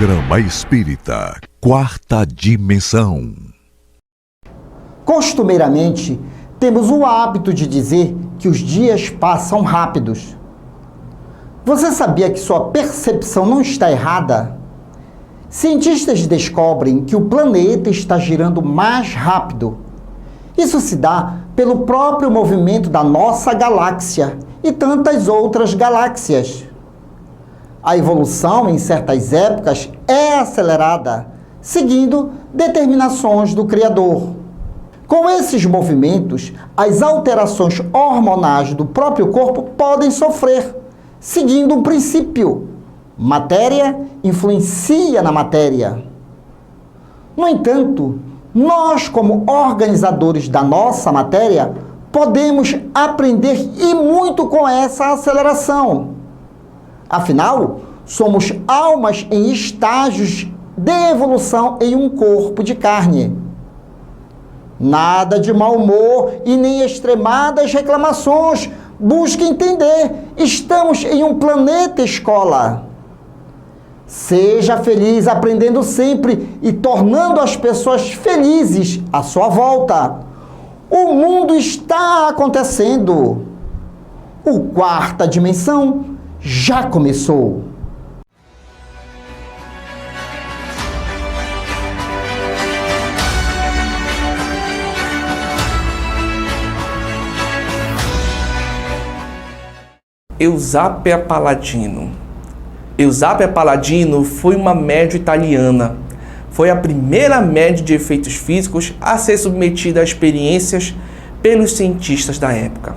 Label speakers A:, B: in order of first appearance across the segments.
A: Programa Espírita Quarta Dimensão.
B: Costumeiramente, temos o hábito de dizer que os dias passam rápidos. Você sabia que sua percepção não está errada? Cientistas descobrem que o planeta está girando mais rápido. Isso se dá pelo próprio movimento da nossa galáxia e tantas outras galáxias. A evolução, em certas épocas, é acelerada, seguindo determinações do Criador. Com esses movimentos, as alterações hormonais do próprio corpo podem sofrer, seguindo um princípio: matéria influencia na matéria. No entanto, nós, como organizadores da nossa matéria, podemos aprender e muito com essa aceleração. Afinal, somos almas em estágios de evolução em um corpo de carne. Nada de mau humor e nem extremadas reclamações. Busque entender, estamos em um planeta escola. Seja feliz aprendendo sempre e tornando as pessoas felizes à sua volta. O mundo está acontecendo. O Quarta Dimensão já começou.
C: Eusápia Palladino. Eusápia Palladino foi uma médium italiana. Foi a primeira médium de efeitos físicos a ser submetida a experiências pelos cientistas da época,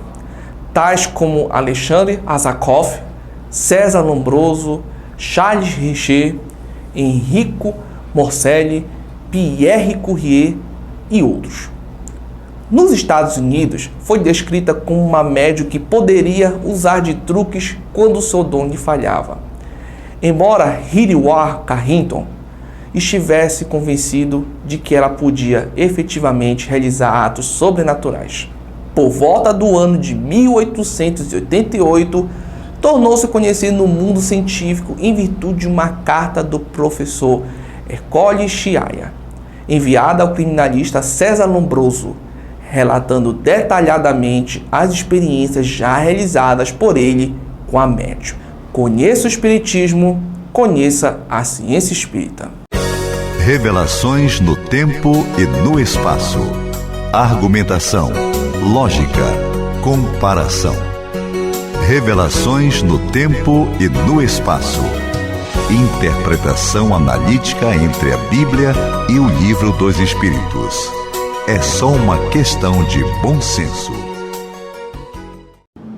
C: tais como Alexandre Asakoff, César Lombroso, Charles Richer, Enrico Morselli, Pierre Curie e outros. Nos Estados Unidos, foi descrita como uma médium que poderia usar de truques quando o seu dom lhe falhava. Embora Hiriwar Carrington estivesse convencido de que ela podia efetivamente realizar atos sobrenaturais. Por volta do ano de 1888, tornou-se conhecido no mundo científico em virtude de uma carta do professor Ercole Chiaia, enviada ao criminalista César Lombroso, relatando detalhadamente as experiências já realizadas por ele com a médium. Conheça o Espiritismo, conheça a ciência espírita.
A: Revelações no tempo e no espaço. Argumentação, lógica, comparação. Revelações no tempo e no espaço. Interpretação analítica entre a Bíblia e o Livro dos Espíritos. É só uma questão de bom senso.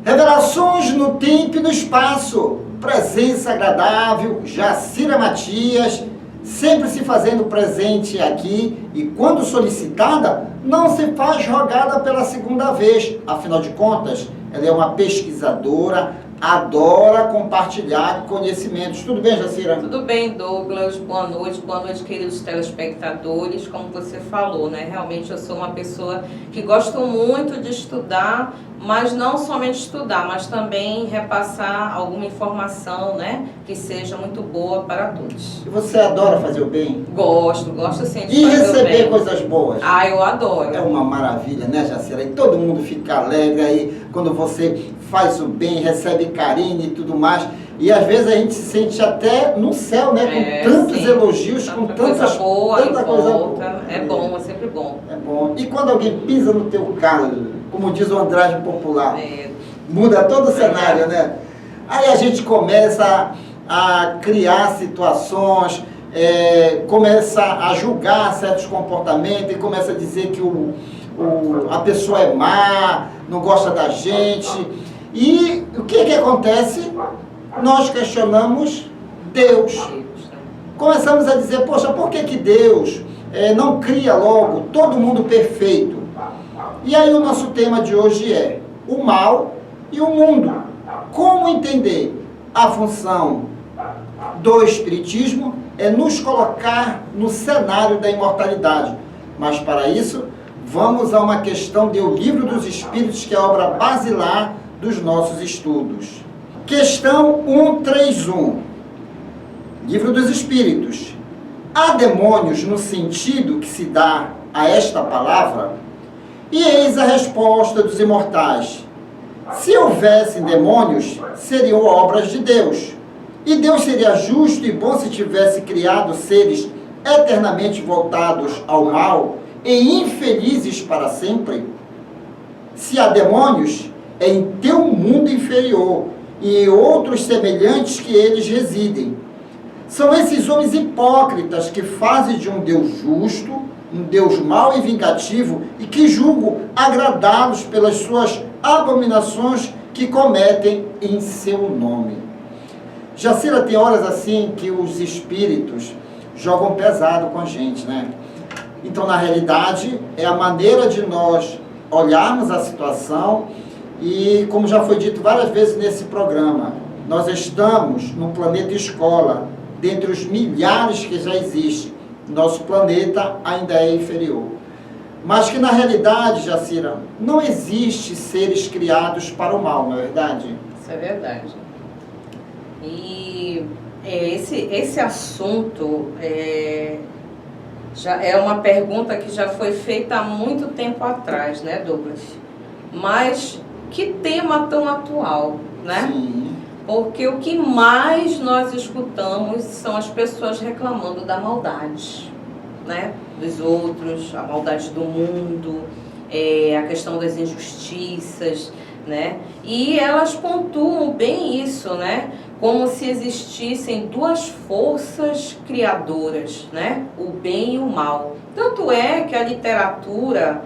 B: Revelações no tempo e no espaço. Presença agradável, Jacira Matias, sempre se fazendo presente aqui, e quando solicitada, não se faz rogada pela segunda vez. Afinal de contas, ela é uma pesquisadora, adora compartilhar conhecimentos. Tudo bem, Jacira?
D: Tudo bem, Douglas. Boa noite, queridos telespectadores. Como você falou, né? Realmente eu sou uma pessoa que gosto muito de estudar, mas não somente estudar, mas também repassar alguma informação, né? Que seja muito boa para todos.
B: E você adora fazer o bem?
D: Gosto sim de
B: e
D: fazer
B: receber
D: o bem.
B: Coisas boas?
D: Ah, eu adoro.
B: É uma maravilha, né, Jacira? E todo mundo fica alegre aí quando você faz o bem, recebe carinho e tudo mais. E às vezes a gente se sente até no céu, né? Com tantos elogios, com tanta coisa boa.
D: É bom, é sempre bom.
B: É bom. E quando alguém pisa no teu carro, como diz o Andrade Popular, muda todo o cenário, né? Aí a gente começa a criar situações, começa a julgar certos comportamentos e começa a dizer que a pessoa é má, não gosta da gente. E o que acontece? Nós questionamos Deus. Começamos a dizer, poxa, por que Deus não cria logo todo mundo perfeito? E aí o nosso tema de hoje é o mal e o mundo. Como entender? A função do Espiritismo é nos colocar no cenário da imortalidade. Mas para isso, vamos a uma questão do Livro dos Espíritos, que é a obra basilar dos nossos estudos. Questão 131. Livro dos Espíritos. Há demônios no sentido que se dá a esta palavra? E eis a resposta dos imortais. Se houvessem demônios, seriam obras de Deus. E Deus seria justo e bom se tivesse criado seres eternamente voltados ao mal e infelizes para sempre? Se há demônios, é em teu mundo inferior e em outros semelhantes que eles residem. São esses homens hipócritas que fazem de um Deus justo, um Deus mau e vingativo e que julgam agradá-los pelas suas abominações que cometem em seu nome. Jacira, tem horas assim que os espíritos jogam pesado com a gente, né? Então, na realidade, é a maneira de nós olharmos a situação e, como já foi dito várias vezes nesse programa, nós estamos no planeta escola, dentre os milhares que já existem. Nosso planeta ainda é inferior. Mas que, na realidade, Jacira, não existe seres criados para o mal, não é verdade?
D: Isso é verdade. E esse assunto já é uma pergunta que já foi feita há muito tempo atrás, né, Douglas? Mas que tema tão atual, né?
B: Sim.
D: Porque o que mais nós escutamos são as pessoas reclamando da maldade, né, dos outros, a maldade do mundo, a questão das injustiças, né? E elas pontuam bem isso, né? Como se existissem duas forças criadoras, né? O bem e o mal. Tanto é que a literatura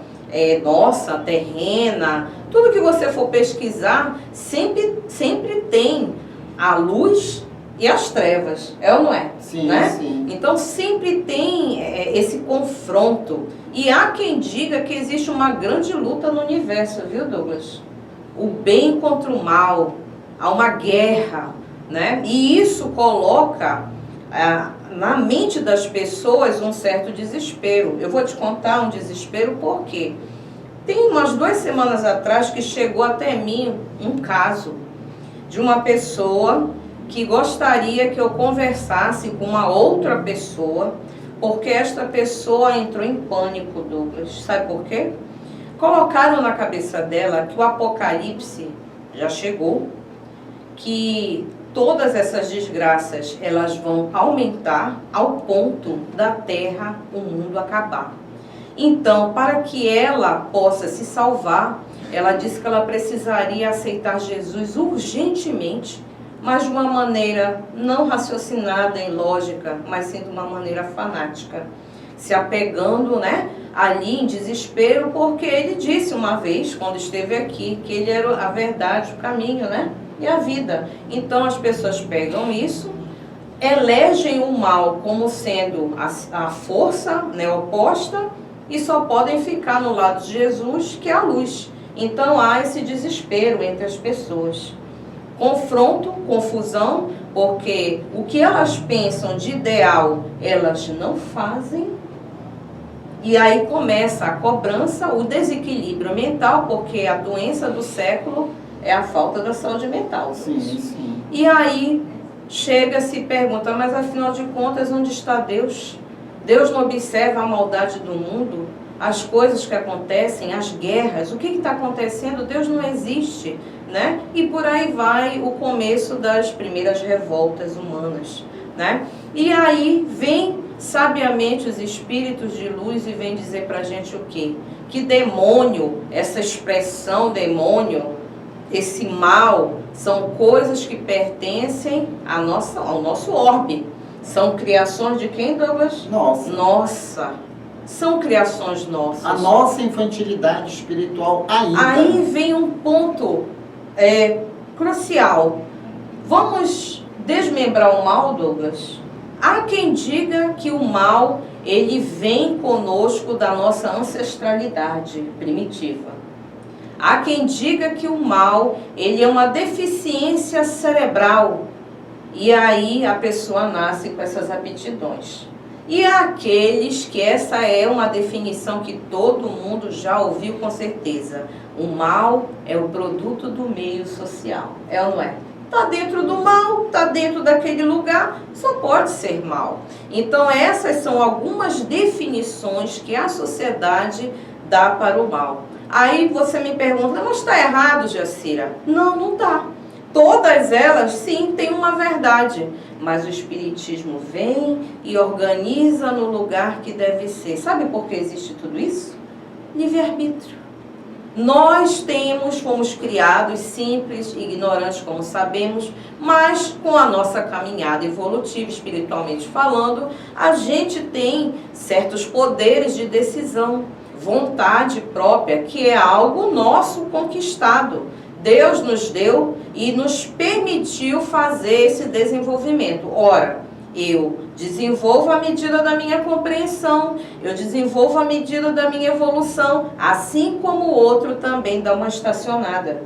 D: nossa, terrena, tudo que você for pesquisar, sempre tem a luz e as trevas, é ou não é?
B: Sim,
D: né?
B: sim.
D: Então sempre tem esse confronto. E há quem diga que existe uma grande luta no universo, viu, Douglas? O bem contra o mal, há uma guerra, né? E isso coloca na mente das pessoas um certo desespero. Eu vou te contar um desespero porque tem umas 2 semanas atrás que chegou até mim um caso de uma pessoa que gostaria que eu conversasse com uma outra pessoa, porque esta pessoa entrou em pânico, Douglas. Sabe por quê? Colocaram na cabeça dela que o apocalipse já chegou, que todas essas desgraças elas vão aumentar ao ponto da terra, o mundo acabar. Então, para que ela possa se salvar, ela disse que ela precisaria aceitar Jesus urgentemente, mas de uma maneira não raciocinada em lógica, mas sim de uma maneira fanática, se apegando, né, ali em desespero, porque ele disse uma vez, quando esteve aqui, que ele era a verdade, o caminho, né, e a vida. Então as pessoas pegam isso, elegem o mal como sendo a força, né, oposta, e só podem ficar no lado de Jesus, que é a luz. Então há esse desespero entre as pessoas. Confronto, confusão, porque o que elas pensam de ideal, elas não fazem. E aí começa a cobrança, o desequilíbrio mental, porque a doença do século é a falta da saúde mental.
B: Sim, sim.
D: E aí chega-se e pergunta, mas afinal de contas, onde está Deus? Deus não observa a maldade do mundo, as coisas que acontecem, as guerras, o que está acontecendo? Deus não existe, né? E por aí vai o começo das primeiras revoltas humanas, né? E aí vem sabiamente os espíritos de luz e vem dizer pra gente o quê? Que demônio, essa expressão demônio, esse mal, são coisas que pertencem ao nosso orbe. São criações de quem, Douglas?
B: Nossa.
D: Nossa. São criações nossas.
B: A nossa infantilidade espiritual ainda.
D: Aí vem um ponto crucial. Vamos desmembrar o mal, Douglas? Há quem diga que o mal, ele vem conosco da nossa ancestralidade primitiva. Há quem diga que o mal, ele é uma deficiência cerebral. E aí a pessoa nasce com essas aptidões. E há aqueles que essa é uma definição que todo mundo já ouviu com certeza. O mal é o produto do meio social. É ou não é? está dentro do mal, está dentro daquele lugar, só pode ser mal. Então essas são algumas definições que a sociedade dá para o mal. Aí você me pergunta, mas está errado, Jacira? Não, não está. Todas elas, sim, têm uma verdade, mas o Espiritismo vem e organiza no lugar que deve ser. Sabe por que existe tudo isso? Livre-arbítrio. Nós fomos criados simples, ignorantes, como sabemos, mas com a nossa caminhada evolutiva, espiritualmente falando, a gente tem certos poderes de decisão, vontade própria, que é algo nosso conquistado. Deus nos deu e nos permitiu fazer esse desenvolvimento. Ora, eu desenvolvo à medida da minha compreensão, eu desenvolvo à medida da minha evolução, assim como o outro também dá uma estacionada.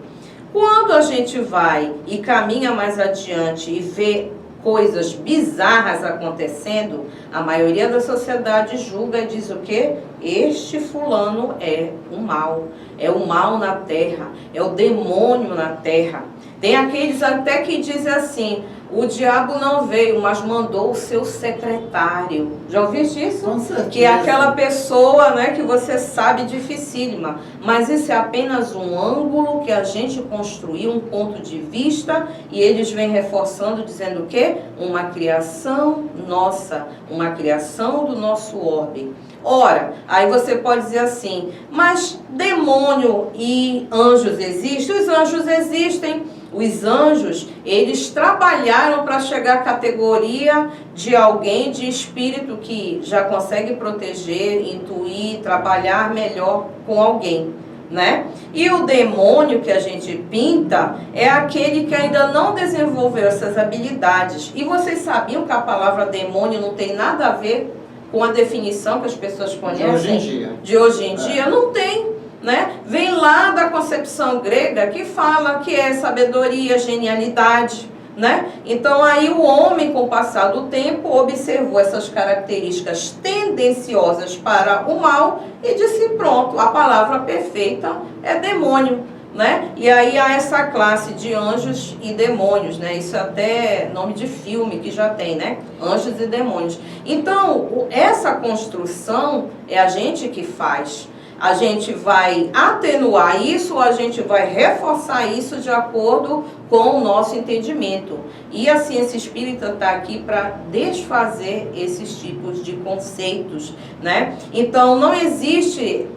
D: Quando a gente vai e caminha mais adiante e vê coisas bizarras acontecendo, a maioria da sociedade julga e diz o quê? Este fulano é o mal na terra, é o demônio na terra. Tem aqueles até que dizem assim, o diabo não veio, mas mandou o seu secretário. Já ouviste isso?
B: Com certeza.
D: Que é aquela pessoa, né, que você sabe dificílima. Mas isso é apenas um ângulo que a gente construiu, um ponto de vista, e eles vêm reforçando, dizendo o quê? Uma criação nossa, uma criação do nosso orbe. Ora, aí você pode dizer assim, mas demônio e anjos existem? Os anjos existem. Os anjos, eles trabalharam para chegar à categoria de alguém, de espírito que já consegue proteger, intuir, trabalhar melhor com alguém, né? E o demônio que a gente pinta é aquele que ainda não desenvolveu essas habilidades. E vocês sabiam que a palavra demônio não tem nada a ver com a definição que as pessoas conhecem?
B: De hoje em dia.
D: De hoje em dia? Não tem. Né? Vem lá da concepção grega que fala que é sabedoria, genialidade, né? Então aí o homem, com o passar do tempo, observou essas características tendenciosas para o mal e disse, pronto, a palavra perfeita é demônio, né? E aí há essa classe de anjos e demônios, né? Isso é até nome de filme que já tem, né? Anjos e demônios. Então, essa construção é a gente que faz. A gente vai atenuar isso ou a gente vai reforçar isso de acordo com o nosso entendimento. E a ciência espírita está aqui para desfazer esses tipos de conceitos, né? Então, não existe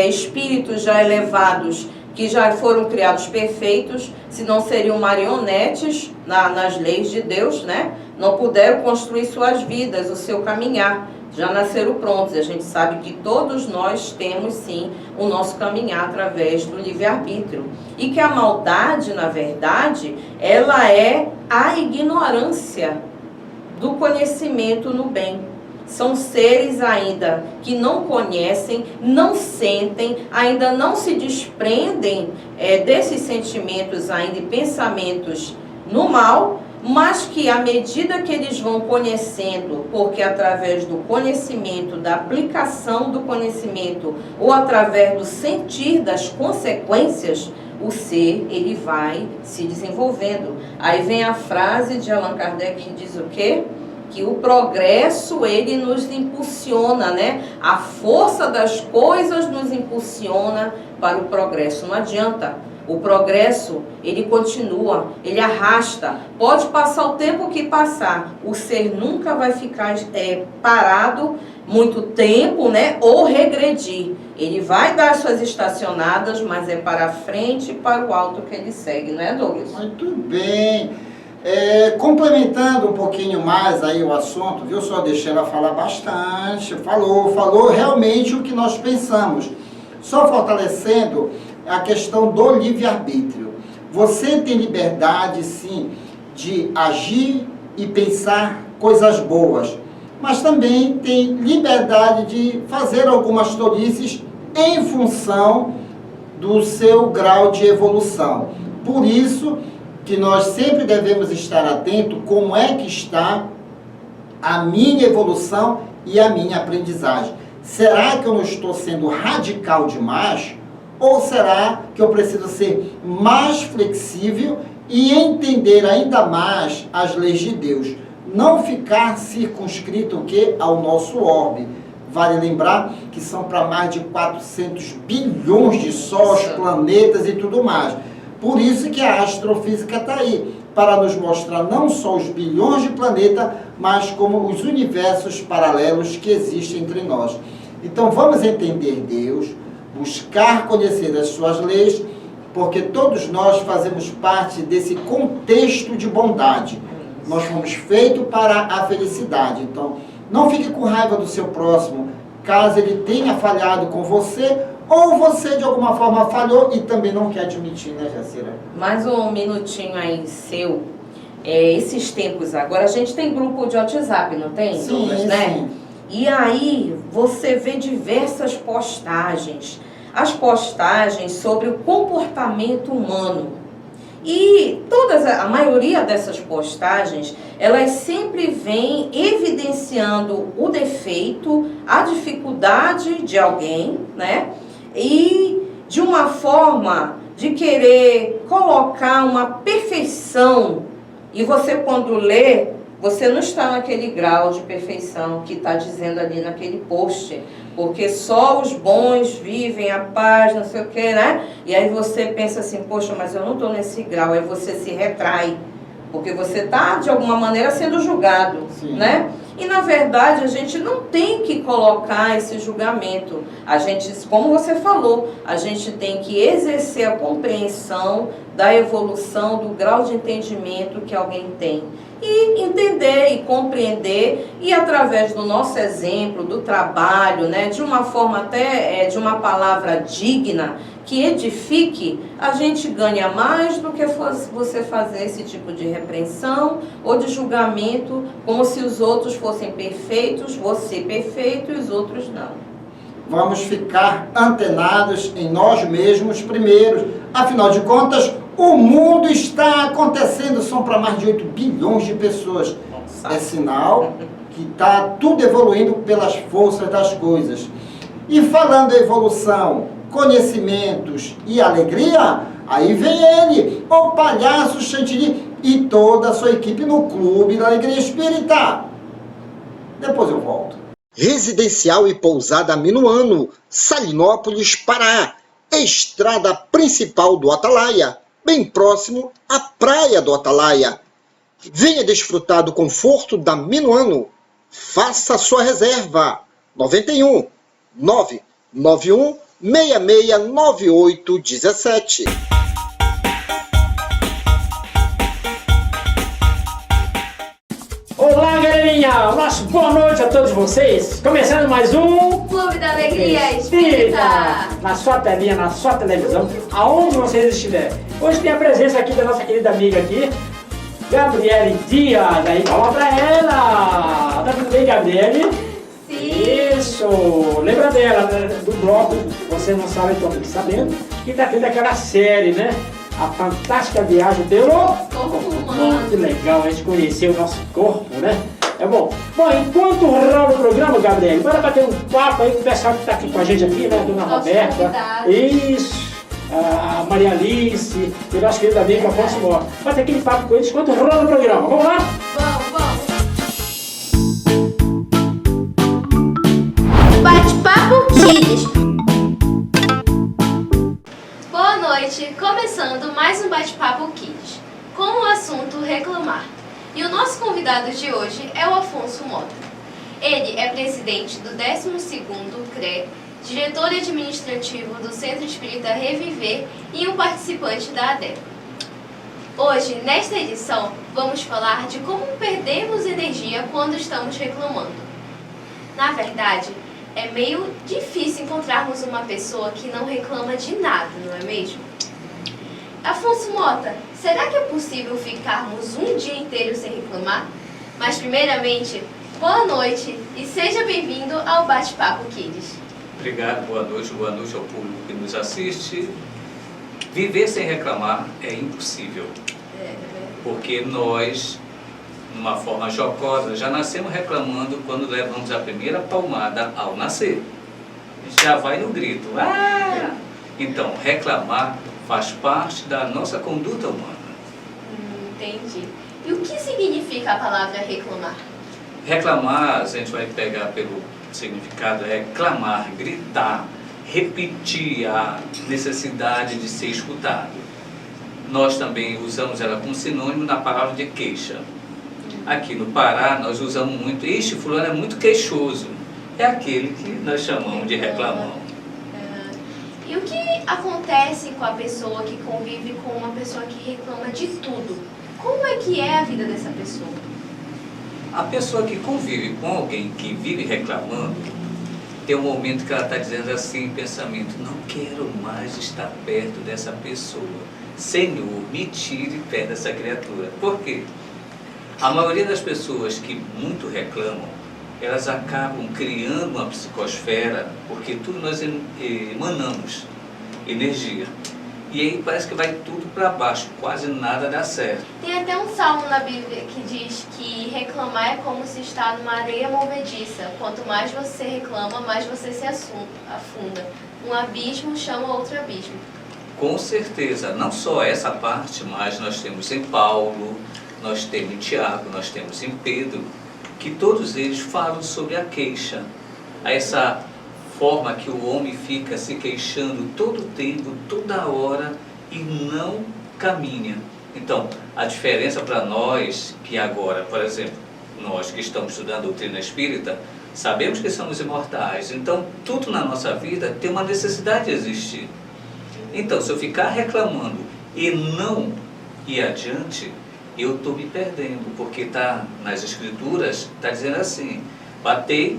D: espíritos já elevados que já foram criados perfeitos, senão seriam marionetes nas leis de Deus, né? Não puderam construir suas vidas, o seu caminhar. Já nasceram prontos. E a gente sabe que todos nós temos, sim, o nosso caminhar através do livre-arbítrio. E que a maldade, na verdade, ela é a ignorância do conhecimento no bem. São seres ainda que não conhecem, não sentem, ainda não se desprendem desses sentimentos ainda e pensamentos no mal, mas que à medida que eles vão conhecendo, porque através do conhecimento, da aplicação do conhecimento, ou através do sentir das consequências, o ser, ele vai se desenvolvendo. Aí vem a frase de Allan Kardec que diz o quê? Que o progresso, ele nos impulsiona, né? A força das coisas nos impulsiona para o progresso. Não adianta. O progresso, ele continua, ele arrasta. Pode passar o tempo que passar, o ser nunca vai ficar parado muito tempo, né? Ou regredir. Ele vai dar suas estacionadas, mas é para frente e para o alto que ele segue, não é, Douglas?
B: Muito bem. Complementando um pouquinho mais aí o assunto, viu? Só deixei ela falar bastante. Falou realmente o que nós pensamos. Só fortalecendo a questão do livre-arbítrio. Você tem liberdade, sim, de agir e pensar coisas boas, mas também tem liberdade de fazer algumas tolices em função do seu grau de evolução. Por isso que nós sempre devemos estar atentos como é que está a minha evolução e a minha aprendizagem. Será que eu não estou sendo radical demais? Ou será que eu preciso ser mais flexível e entender ainda mais as leis de Deus. Não ficar circunscrito o quê? Ao nosso orbe. Vale lembrar que são para mais de 400 bilhões de sóis, planetas e tudo mais. Por isso que a astrofísica está aí, para nos mostrar não só os bilhões de planetas, mas como os universos paralelos que existem entre nós. Então vamos entender Deus, buscar conhecer as suas leis, porque todos nós fazemos parte desse contexto de bondade. Nós fomos feitos para a felicidade. Então, não fique com raiva do seu próximo, caso ele tenha falhado com você, ou você de alguma forma falhou e também não quer admitir, né, Jacira?
D: Mais um minutinho aí seu. Esses tempos agora, a gente tem grupo de WhatsApp, não tem?
B: Sim,
D: Douglas, né?
B: sim.
D: E aí você vê diversas postagens. As postagens sobre o comportamento humano. E a maioria dessas postagens, elas sempre vêm evidenciando o defeito, a dificuldade de alguém, né? E de uma forma de querer colocar uma perfeição. E você, quando lê, você não está naquele grau de perfeição que está dizendo ali naquele post. Porque só os bons vivem a paz, não sei o que, né? E aí você pensa assim, poxa, mas eu não estou nesse grau. Aí você se retrai. Porque você está, de alguma maneira, sendo julgado, né? E, na verdade, a gente não tem que colocar esse julgamento. A gente, como você falou, a gente tem que exercer a compreensão da evolução, do grau de entendimento que alguém tem. E entender e compreender, e através do nosso exemplo, do trabalho, né, de uma forma até, de uma palavra digna, que edifique, a gente ganha mais do que você fazer esse tipo de repreensão ou de julgamento, como se os outros fossem perfeitos, você perfeito e os outros não.
B: Vamos ficar antenados em nós mesmos primeiro. Afinal de contas, o mundo está acontecendo, são para mais de 8 bilhões de pessoas.
D: Nossa.
B: É sinal que está tudo evoluindo pelas forças das coisas. E falando em evolução, conhecimentos e alegria, aí vem ele, o Palhaço Chantilly e toda a sua equipe no Clube da Alegria Espírita. Depois eu volto. Residencial e pousada Minuano, Salinópolis, Pará. Estrada principal do Atalaia, bem próximo à praia do Atalaia. Venha desfrutar do conforto da Minuano. Faça sua reserva. 91 991 669817.
E: Olá, galerinha! Nossa, boa noite a todos vocês! Começando mais um
F: Clube da Alegria Espírita!
E: Na sua telinha, na sua televisão, aonde vocês estiverem. Hoje tem a presença aqui da nossa querida amiga aqui, Gabriele Dias. Aí, fala pra ela! Tá tudo bem, Gabriele?
F: Sim!
E: Isso! Lembra dela, né, do bloco, você não sabe, então fique sabendo, que tá tendo aquela série, né? A fantástica viagem pelo
F: Corpo humano.
E: Muito legal a gente conhecer o nosso corpo, né? É bom. Bom, enquanto rola o programa, Gabriel, bora bater um papo aí com o pessoal que está aqui com a gente aqui, né? Dona Roberta.
F: Convidados.
E: Isso. A Maria Alice e o nosso querido amigo Afonso Mó. Bate aquele papo com eles enquanto rola o programa. Vamos lá?
F: Vamos! Bate-papo Kids. Boa noite, começando mais um Bate-papo Kids, com o assunto reclamar. E o nosso convidado de hoje é o Afonso Mota. Ele é presidente do 12º CRE, diretor administrativo do Centro Espírita Reviver e um participante da ADEPA. Hoje, nesta edição, vamos falar de como perdemos energia quando estamos reclamando. Na verdade, é meio difícil encontrarmos uma pessoa que não reclama de nada, não é mesmo? Afonso Mota, será que é possível ficarmos um dia inteiro sem reclamar? Mas primeiramente, boa noite e seja bem-vindo ao Bate-Papo Kids.
G: Obrigado, boa noite ao público que nos assiste. Viver sem reclamar é impossível, porque nós, numa forma jocosa, já nascemos reclamando quando levamos a primeira palmada ao nascer. A gente já vai no grito. Ah! Então, reclamar faz parte da nossa conduta humana.
F: Entendi. E o que significa a palavra reclamar?
G: Reclamar, a gente vai pegar pelo significado, é clamar, gritar, repetir a necessidade de ser escutado. Nós também usamos ela como sinônimo na palavra de queixa. Aqui no Pará nós usamos muito, este fulano é muito queixoso. É aquele que nós chamamos de reclamão.
F: E o que acontece com a pessoa que convive com uma pessoa que reclama de tudo? Como é que é a vida dessa pessoa?
G: A pessoa que convive com alguém que vive reclamando, tem um momento que ela está dizendo assim em pensamento: não quero mais estar perto dessa pessoa. Senhor, me tire perto dessa criatura. Por quê? A maioria das pessoas que muito reclamam, elas acabam criando uma psicosfera, porque tudo nós emanamos energia. E aí parece que vai tudo para baixo, quase nada dá certo.
F: Tem até um salmo na Bíblia que diz que reclamar é como se estar numa areia movediça. Quanto mais você reclama, mais você se afunda. Um abismo chama outro abismo.
G: Com certeza, não só essa parte, mas nós temos em Paulo, nós temos em Tiago, nós temos em Pedro, que todos eles falam sobre a queixa. Essa forma que o homem fica se queixando todo o tempo, toda hora, e não caminha. Então, a diferença para nós, que agora, por exemplo, nós que estamos estudando a doutrina espírita, sabemos que somos imortais, então tudo na nossa vida tem uma necessidade de existir. Então, se eu ficar reclamando e não ir adiante, eu estou me perdendo, porque está nas escrituras, está dizendo assim: batei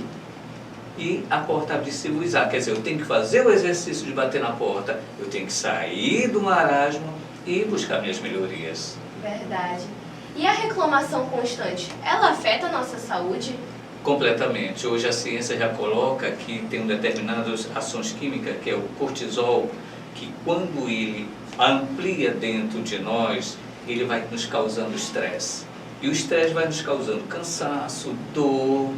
G: e a porta abrir-se-vos. Quer dizer, eu tenho que fazer o exercício de bater na porta, eu tenho que sair do marasmo e buscar minhas melhorias.
F: Verdade. E a reclamação constante, ela afeta a nossa saúde?
G: Completamente. Hoje a ciência já coloca que tem determinadas ações químicas, que é o cortisol, que quando ele amplia dentro de nós, ele vai nos causando estresse. E o estresse vai nos causando cansaço, dor,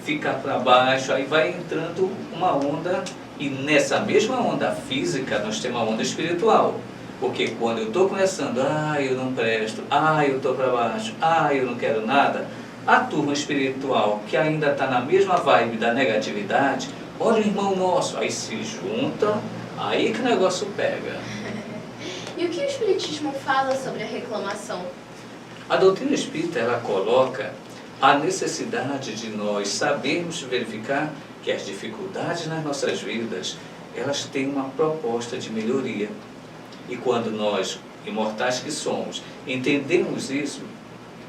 G: ficar para baixo, aí vai entrando uma onda, e nessa mesma onda física nós temos uma onda espiritual. Porque quando eu estou começando, eu não presto, eu estou para baixo, eu não quero nada, a turma espiritual que ainda está na mesma vibe da negatividade, olha o irmão nosso, aí se junta, aí que o negócio pega.
F: E o que o Espiritismo fala sobre a reclamação?
G: A doutrina espírita, ela coloca a necessidade de nós sabermos verificar que as dificuldades nas nossas vidas, elas têm uma proposta de melhoria. E quando nós, imortais que somos, entendemos isso,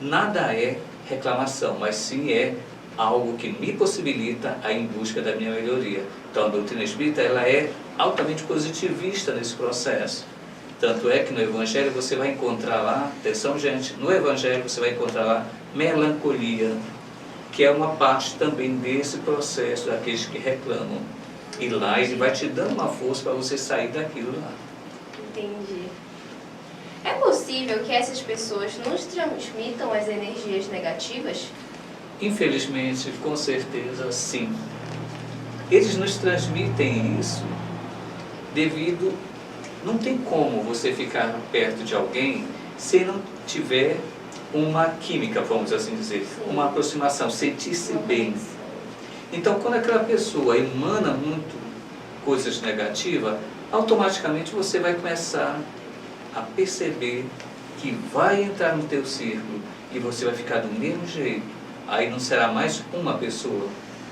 G: nada é reclamação, mas sim é algo que me possibilita a ir em busca da minha melhoria. Então a doutrina espírita, ela é altamente positivista nesse processo. Tanto é que no Evangelho você vai encontrar lá, atenção gente, no Evangelho você vai encontrar lá melancolia, que é uma parte também desse processo daqueles que reclamam. E lá ele vai te dando uma força para você sair daquilo lá.
F: Entendi. É possível que essas pessoas nos transmitam as energias negativas?
G: Infelizmente, com certeza, sim. Eles nos transmitem isso devido... Não tem como você ficar perto de alguém se não tiver uma química, vamos assim dizer, uma aproximação, sentir-se bem. Então, quando aquela pessoa emana muito coisas negativas, automaticamente você vai começar a perceber que vai entrar no teu círculo e você vai ficar do mesmo jeito. Aí não será mais uma pessoa,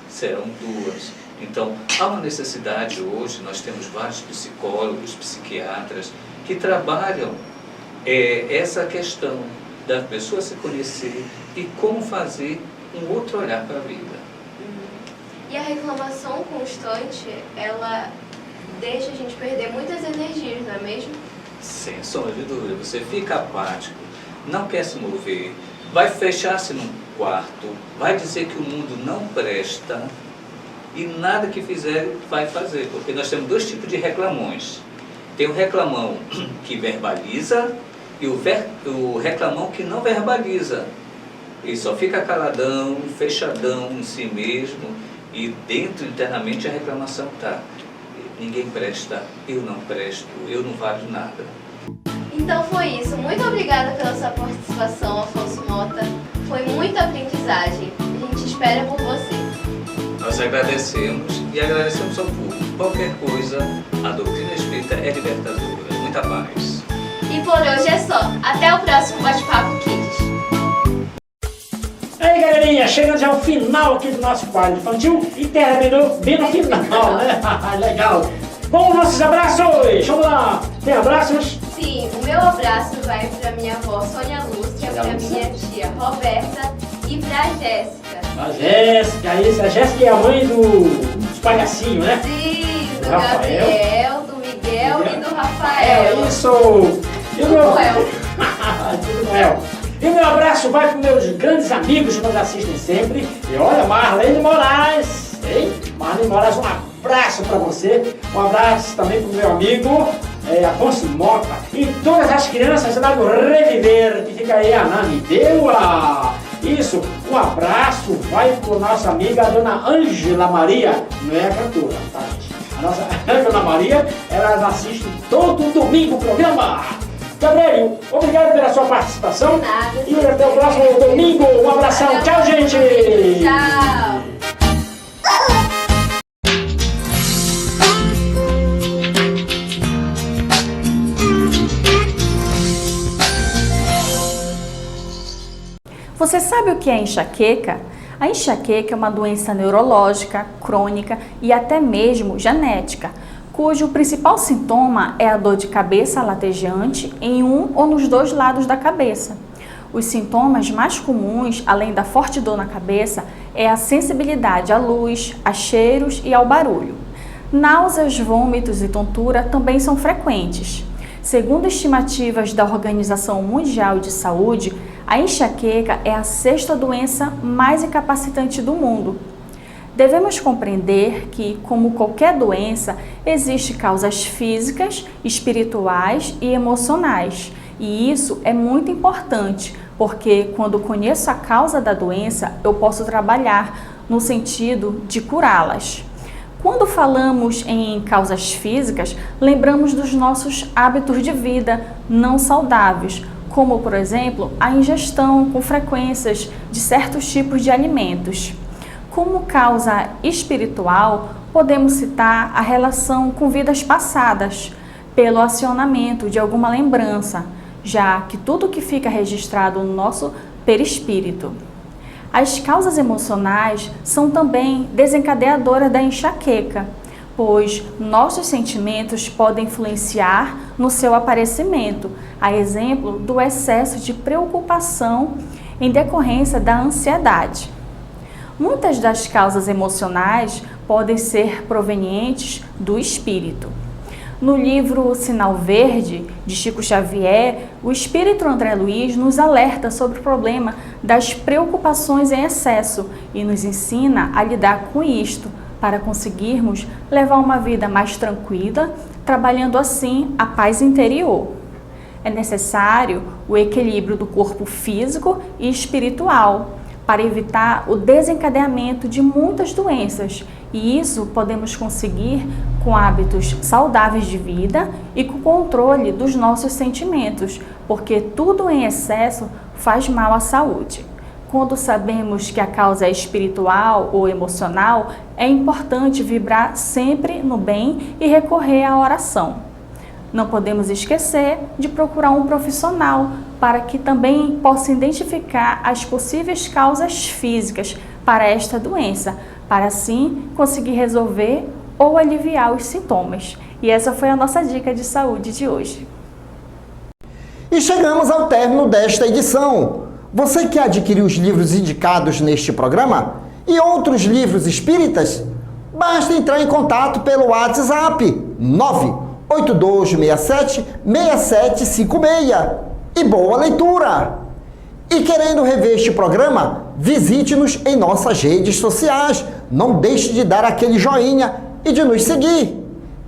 G: serão duas. Então, há uma necessidade hoje, nós temos vários psicólogos, psiquiatras, que trabalham essa questão da pessoa se conhecer e como fazer um outro olhar para a vida.
F: E a reclamação constante, ela deixa a gente perder muitas energias, não é mesmo?
G: Sem sombra de dúvida, você fica apático, não quer se mover, vai fechar-se num quarto, vai dizer que o mundo não presta, e nada que fizer vai fazer, porque nós temos dois tipos de reclamões. Tem o reclamão que verbaliza e o reclamão que não verbaliza. Ele só fica caladão, fechadão em si mesmo, e dentro, internamente, a reclamação está: ninguém presta, eu não presto, eu não valho nada.
F: Então foi isso. Muito obrigada pela sua participação, Afonso Mota. Foi muita aprendizagem. A gente espera por você.
G: Nós agradecemos e agradecemos ao público. Qualquer coisa, a doutrina espírita é libertadora. Muita paz.
F: E por hoje é só. Até o próximo Bate-Papo Kids.
E: Aí, galerinha, chegando já ao final aqui do nosso quadro infantil e terminou bem no final, né? Legal. Vamos nossos abraços! Vamos lá! Tem abraços?
F: Sim, o meu abraço vai para minha avó Sônia Lúcia, para minha tia Roberta e para a Jéssica.
E: A Jéssica, isso. A Jéssica é a mãe dos palhacinhos, né?
F: Sim, do
E: Rafael.
F: Gabriel, do Miguel e do Rafael.
E: Isso! E o meu...
F: Noel.
E: Tudo Noel. E o meu abraço vai para meus grandes amigos que nos assistem sempre. E olha, Marlene Moraes. Ei, Marlene Moraes, um abraço para você. Um abraço também para o meu amigo Afonso Mota. E todas as crianças lá do Reviver, que fica aí, Ananindeua. Isso, um abraço vai para nossa amiga a dona Ângela Maria. Não é a cantora, tá, gente? A nossa Ângela Maria, ela assiste todo domingo o programa. Gabriel, obrigado pela sua participação.
F: Nada.
E: E até o próximo domingo. Um abração. Tchau, gente.
F: Tchau.
H: Você sabe o que é enxaqueca? A enxaqueca é uma doença neurológica, crônica e até mesmo genética, cujo principal sintoma é a dor de cabeça latejante em um ou nos dois lados da cabeça. Os sintomas mais comuns, além da forte dor na cabeça, é a sensibilidade à luz, a cheiros e ao barulho. Náuseas, vômitos e tontura também são frequentes. Segundo estimativas da Organização Mundial de Saúde, a enxaqueca é a 6ª doença mais incapacitante do mundo. Devemos compreender que, como qualquer doença, existem causas físicas, espirituais e emocionais. E isso é muito importante, porque quando conheço a causa da doença, eu posso trabalhar no sentido de curá-las. Quando falamos em causas físicas, lembramos dos nossos hábitos de vida não saudáveis, como, por exemplo, a ingestão com frequências de certos tipos de alimentos. Como causa espiritual, podemos citar a relação com vidas passadas, pelo acionamento de alguma lembrança, já que tudo que fica registrado no nosso perispírito. As causas emocionais são também desencadeadoras da enxaqueca, pois nossos sentimentos podem influenciar no seu aparecimento, a exemplo do excesso de preocupação em decorrência da ansiedade. Muitas das causas emocionais podem ser provenientes do espírito. No livro Sinal Verde, de Chico Xavier, o espírito André Luiz nos alerta sobre o problema das preocupações em excesso e nos ensina a lidar com isto, para conseguirmos levar uma vida mais tranquila, trabalhando assim a paz interior. É necessário o equilíbrio do corpo físico e espiritual, para evitar o desencadeamento de muitas doenças, e isso podemos conseguir com hábitos saudáveis de vida e com o controle dos nossos sentimentos, porque tudo em excesso faz mal à saúde. Quando sabemos que a causa é espiritual ou emocional, é importante vibrar sempre no bem e recorrer à oração. Não podemos esquecer de procurar um profissional para que também possa identificar as possíveis causas físicas para esta doença, para assim conseguir resolver ou aliviar os sintomas. E essa foi a nossa dica de saúde de hoje.
B: E chegamos ao término desta edição. Você quer adquirir os livros indicados neste programa e outros livros espíritas? Basta entrar em contato pelo WhatsApp 98267-6756. E boa leitura! E querendo rever este programa, visite-nos em nossas redes sociais. Não deixe de dar aquele joinha e de nos seguir.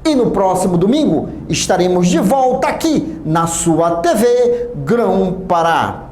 B: E no próximo domingo estaremos de volta aqui na sua TV Grão Pará.